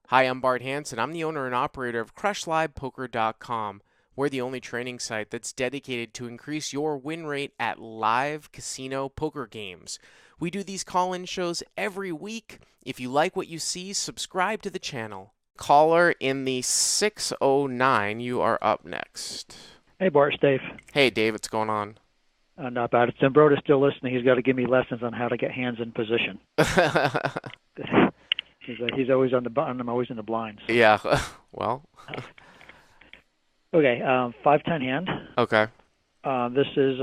Hi, I'm Bart Hanson. I'm the owner and operator of CrushLivePoker.com. We're the only training site that's dedicated to increase your win rate at live casino poker games. We do these call-in shows every week. If you like what you see, subscribe to the channel. Caller in the 609, you are up next. Hey, Bart, it's Dave. Hey, Dave, what's going on? Not bad. If Zambrota's still listening, he's got to give me lessons on how to get hands in position. He's always on the button. I'm always in the blinds. Yeah, well, Okay, 5-10 hand. okay. This is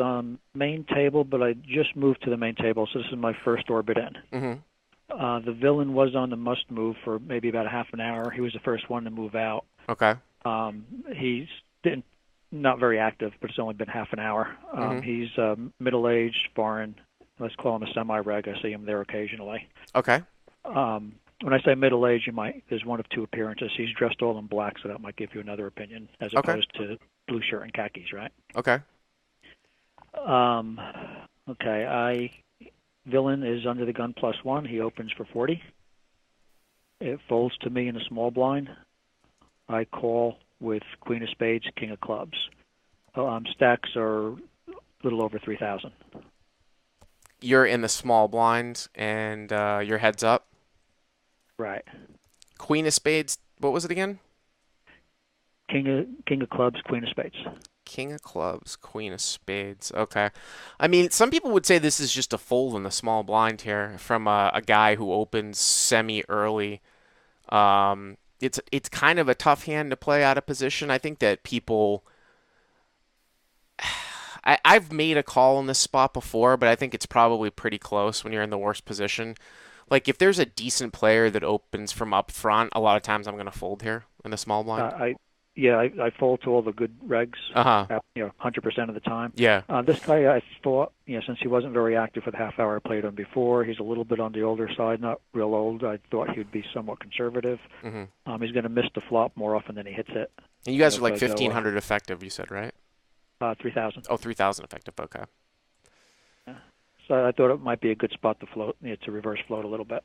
main table, but I just moved to the main table, so this is my first orbit in. Mm-hmm. The villain was on the must move for maybe about a half an hour. He was the first one to move out. Okay. He's didn't not very active, but it's only been half an hour. Mm-hmm. He's middle-aged, foreign. Let's call him a semi-reg. I see him there occasionally. Okay. When I say middle-aged, there's one of two appearances. He's dressed all in black, so that might give you another opinion, as Okay. opposed to blue shirt and khakis, right? Okay. Okay, villain is under the gun +1. He opens for 40. It folds to me in a small blind. I call with queen of spades, king of clubs. Stacks are a little over 3,000. You're in the small blind and your head's up. Right. Queen of spades. What was it again? King of clubs, queen of spades. King of clubs, queen of spades. Okay. I mean, some people would say this is just a fold in the small blind here from a guy who opens semi early. It's kind of a tough hand to play out of position. I think that people. I've made a call in this spot before, but I think it's probably pretty close when you're in the worst position. Like if there's a decent player that opens from up front, a lot of times I'm going to fold here in the small blind. I fold to all the good regs, Uh-huh. 100% of the time. Yeah. This guy, I thought, since he wasn't very active for the half hour I played him before, he's a little bit on the older side, not real old. I thought he would be somewhat conservative. Mm-hmm. He's going to miss the flop more often than he hits it. And you guys are If like I go 1,500 effective, you said, right? 3,000. Oh, 3,000 effective. Okay. Yeah. So I thought it might be a good spot to float, to reverse float a little bit.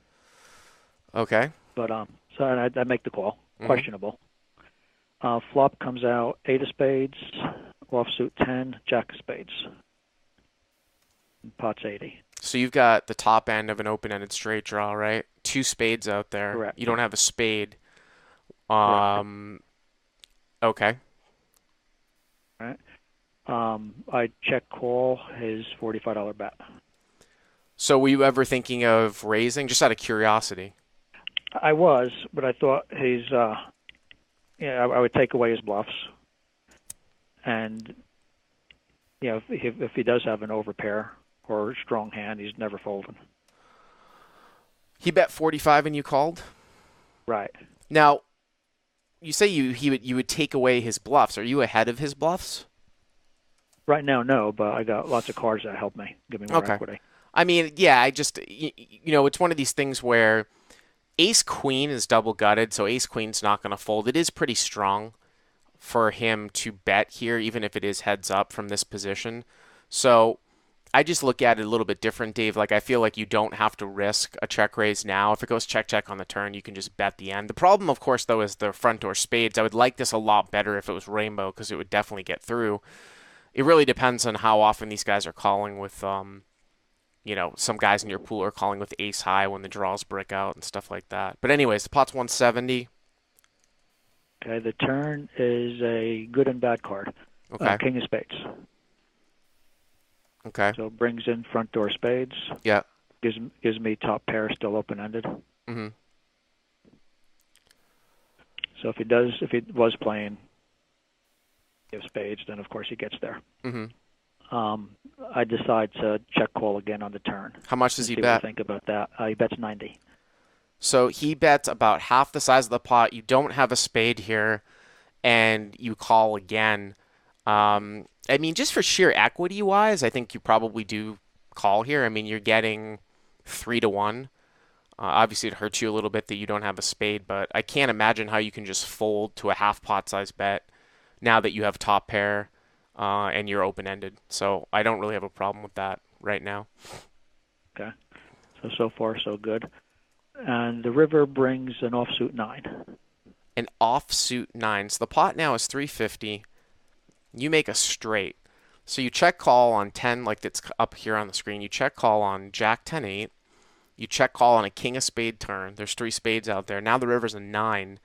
Okay. But so I make the call. Mm-hmm. Questionable. Flop comes out 8 of spades, offsuit 10, jack of spades. And pot's 80. So you've got the top end of an open-ended straight draw, right? Two spades out there. Correct. You don't have a spade. Correct. Okay. All right. I check call his $45 bet. So were you ever thinking of raising, just out of curiosity? I was, but I thought I would take away his bluffs, and if he does have an overpair or a strong hand, he's never folding. He bet 45 and you called? Right. Now, you say you would take away his bluffs. Are you ahead of his bluffs? Right now, no, but I got lots of cards that help me, give me more Okay. equity. I mean, yeah, it's one of these things where ace queen is double gutted, so ace queen's not going to fold. It is pretty strong for him to bet here, even if it is heads up from this position. So I just look at it a little bit different, Dave. Like I feel like you don't have to risk a check raise now. If it goes check check on the turn, you can just bet the end. The problem, of course, though, is the front door spades. I would like this a lot better if it was rainbow because it would definitely get through. It really depends on how often these guys are calling with some guys in your pool are calling with ace high when the draws brick out and stuff like that. But anyways, the pot's 170. Okay, the turn is a good and bad card. Okay. King of spades. Okay. So brings in front door spades. Yeah. Gives me top pair still open ended. Mm-hmm. So if he was playing of spades, then of course he gets there. Mm-hmm. I decide to check call again on the turn. How much does he see bet? What you think about that? He bets 90. So he bets about half the size of the pot. You don't have a spade here, and you call again. I mean, just for sheer equity wise, I think you probably do call here. I mean, you're getting 3-1. Obviously, it hurts you a little bit that you don't have a spade, but I can't imagine how you can just fold to a half pot size bet now that you have top pair and you're open ended. So I don't really have a problem with that right now. Okay. So far, so good. and the river brings an offsuit 9. An offsuit 9. So the pot now is 350. You make a straight. So you check call on 10, like it's up here on the screen. You check call on Jack 10 8. You check call on a king of spade turn. There's 3 spades out there. Now the river's a 9,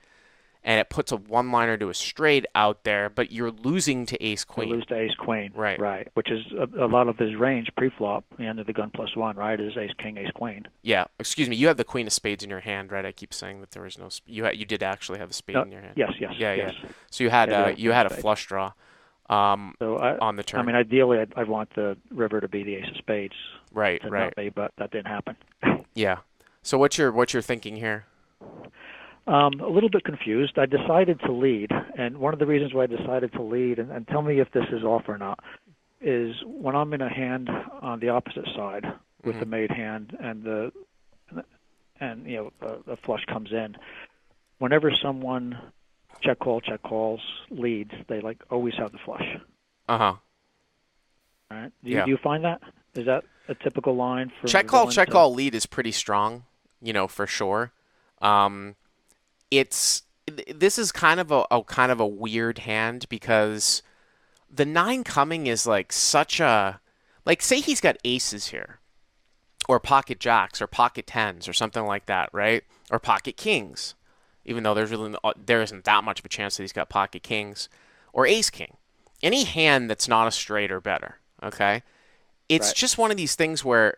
and it puts a one-liner to a straight out there, but you're losing to ace queen. You lose to ace queen. Right. Right. Which is a lot of his range pre-flop, the end of the gun +1, right, is ace king, ace queen. Yeah. Excuse me. You have the queen of spades in your hand, right? I keep saying that there was no. You did actually have a spade in your hand. Yes. Yeah. So you had a flush draw. So on the turn. I mean, ideally, I'd want the river to be the ace of spades. Right. But that didn't happen. Yeah. So what's your thinking here? A little bit confused. I decided to lead, and one of the reasons why I decided to lead, and tell me if this is off or not, is when I'm in a hand on the opposite side with the made hand and the flush comes in. Whenever someone check calls leads, they always have the flush. All right. Do you find that? Is that a typical line for check call lead is pretty strong, for sure. This is kind of a weird hand because the 9 coming is such a say he's got aces here, or pocket jacks, or pocket 10s, or something like that, right? Or pocket kings, even though there isn't that much of a chance that he's got pocket kings, or ace king, any hand that's not a straight or better. Okay, it's just one of these things where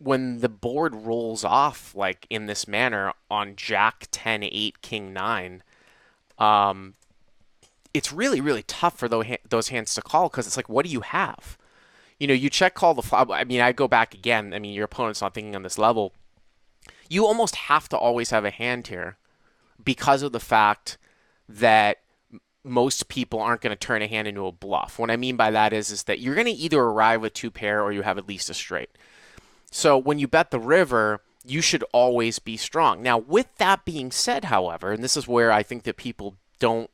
when the board rolls off in this manner on Jack 10 8 King 9, it's really, really tough for those hands to call, because it's what do you have? You check call the flop. I mean, I go back again. I mean, your opponent's not thinking on this level. You almost have to always have a hand here because of the fact that most people aren't going to turn a hand into a bluff. What I mean by that is that you're going to either arrive with 2 pair or you have at least a straight. So when you bet the river, you should always be strong. Now, with that being said, however, and this is where I think that people don't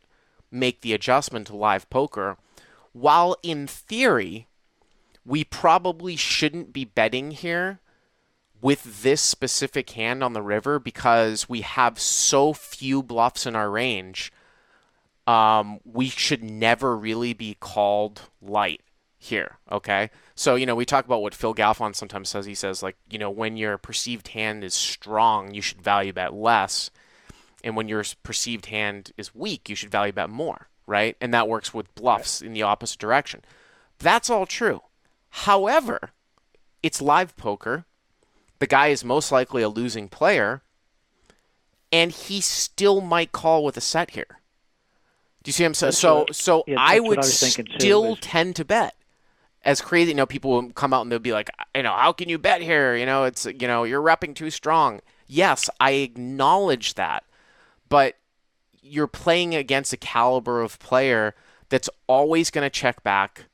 make the adjustment to live poker, while in theory, we probably shouldn't be betting here with this specific hand on the river because we have so few bluffs in our range, we should never really be called light here, okay? So, we talk about what Phil Galfond sometimes says. He says, when your perceived hand is strong, you should value bet less. And when your perceived hand is weak, you should value bet more, right? And that works with bluffs in the opposite direction. That's all true. However, it's live poker. The guy is most likely a losing player, and he still might call with a set here. Do you see what I'm saying? So I would still tend to bet. As crazy, people will come out and they'll be like, how can you bet here? It's, you're repping too strong. Yes, I acknowledge that, but you're playing against a caliber of player that's always going to check back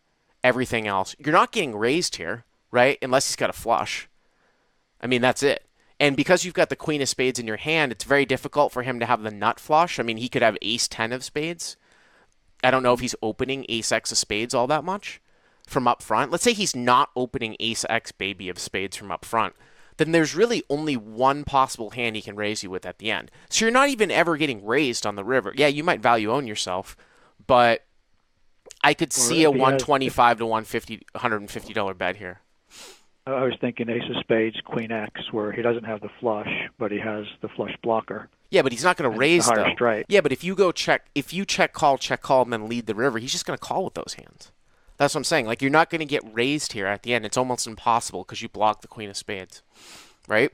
everything else. You're not getting raised here, right? Unless he's got a flush. I mean, that's it. And because you've got the queen of spades in your hand, it's very difficult for him to have the nut flush. I mean, he could have ace 10 of spades. I don't know if he's opening ace x of spades all that much from up front. Let's say he's not opening ace x baby of spades from up front. Then there's really only one possible hand he can raise you with at the end. So you're not even ever getting raised on the river. Yeah, you might value own yourself, but I could see a $125 to $150 bet here. I was thinking ace of spades, queen x, where he doesn't have the flush, but he has the flush blocker. Yeah, but he's not going to raise though. Straight. Yeah, but if you check call, and then lead the river, he's just going to call with those hands. That's what I'm saying. You're not going to get raised here at the end. It's almost impossible because you block the queen of spades, right?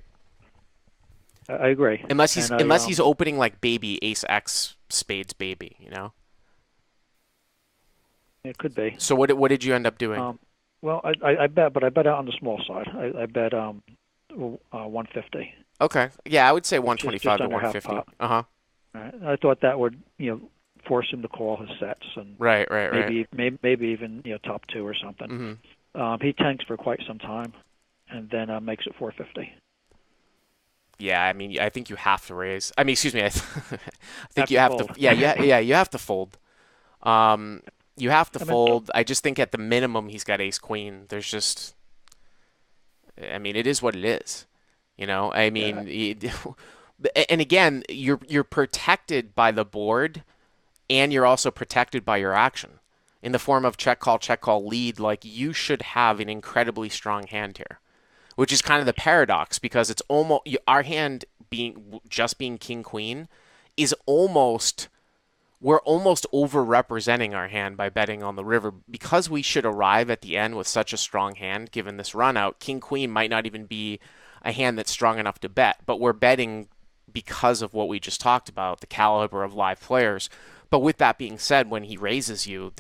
I agree. Unless he's opening baby ace x spades baby, It could be. So what did you end up doing? Well, I bet, but I bet out on the small side. I bet 150. Okay. Yeah, I would say 125 to 150. Right. I thought that would force him to call his sets and right. Maybe even top 2 or something. Mm-hmm. He tanks for quite some time, and then makes it 450. Yeah, I mean, I think you have to raise. I mean, excuse me. I think you have to. Yeah, you have to fold. You have to fold. I just think at the minimum he's got ace queen. There's just, I mean, it is what it is. I Yeah, mean, and again, you're protected by the board, and you're also protected by your action in the form of check call lead. Like you should have an incredibly strong hand here, which is kind of the paradox because it's almost our hand being king queen is almost we're almost over representing our hand by betting on the river because we should arrive at the end with such a strong hand given this run out. King queen might not even be a hand that's strong enough to bet, but we're betting because of what we just talked about, the caliber of live players. But with that being said, when he raises you,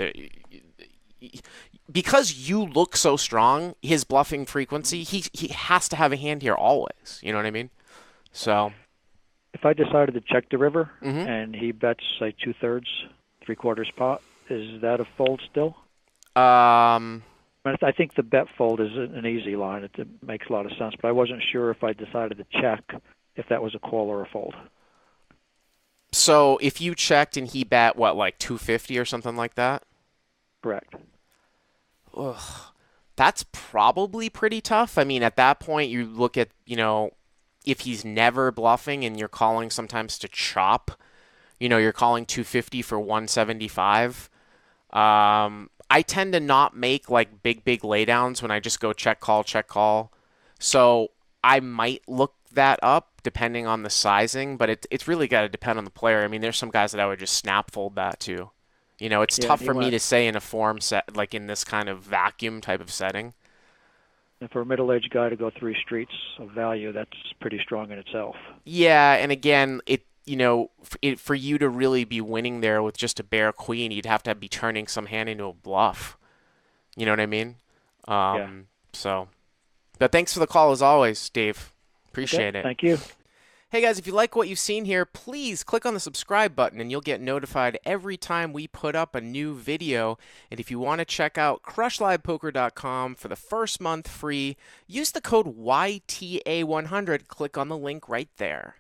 because you look so strong, his bluffing frequency, he has to have a hand here always. You know what I mean? So, if I decided to check the river mhm. and he bets say 2/3, 3/4 pot, is that a fold still? um, I think the bet fold is an easy line. It makes a lot of sense, but I wasn't sure if I decided to check if that was a call or a fold. so if you checked and he bet what, like 250 or something like that, Correct. ugh, that's probably pretty tough. I mean, at that point, you look at if he's never bluffing and you're calling sometimes to chop, you're calling 250 for 175. I tend to not make like big laydowns when I just go check call, check call. So I might look that up depending on the sizing, but it's really got to depend on the player. I mean, there's some guys that I would just snap fold that to. It's Yeah, and tough he for me went. to say in a form set like in this kind of vacuum type of setting. And for a middle-aged guy to go 3 streets of value, that's pretty strong in itself. Yeah, and again, for you to really be winning there with just a bare queen, you'd have to be turning some hand into a bluff. You know what I mean? Yeah. So, but thanks for the call as always, Dave. Okay. Appreciate it. Thank you. Hey guys, if you like what you've seen here, please click on the subscribe button and you'll get notified every time we put up a new video. And if you want to check out crushlivepoker.com for the first month free, use the code YTA100. Click on the link right there.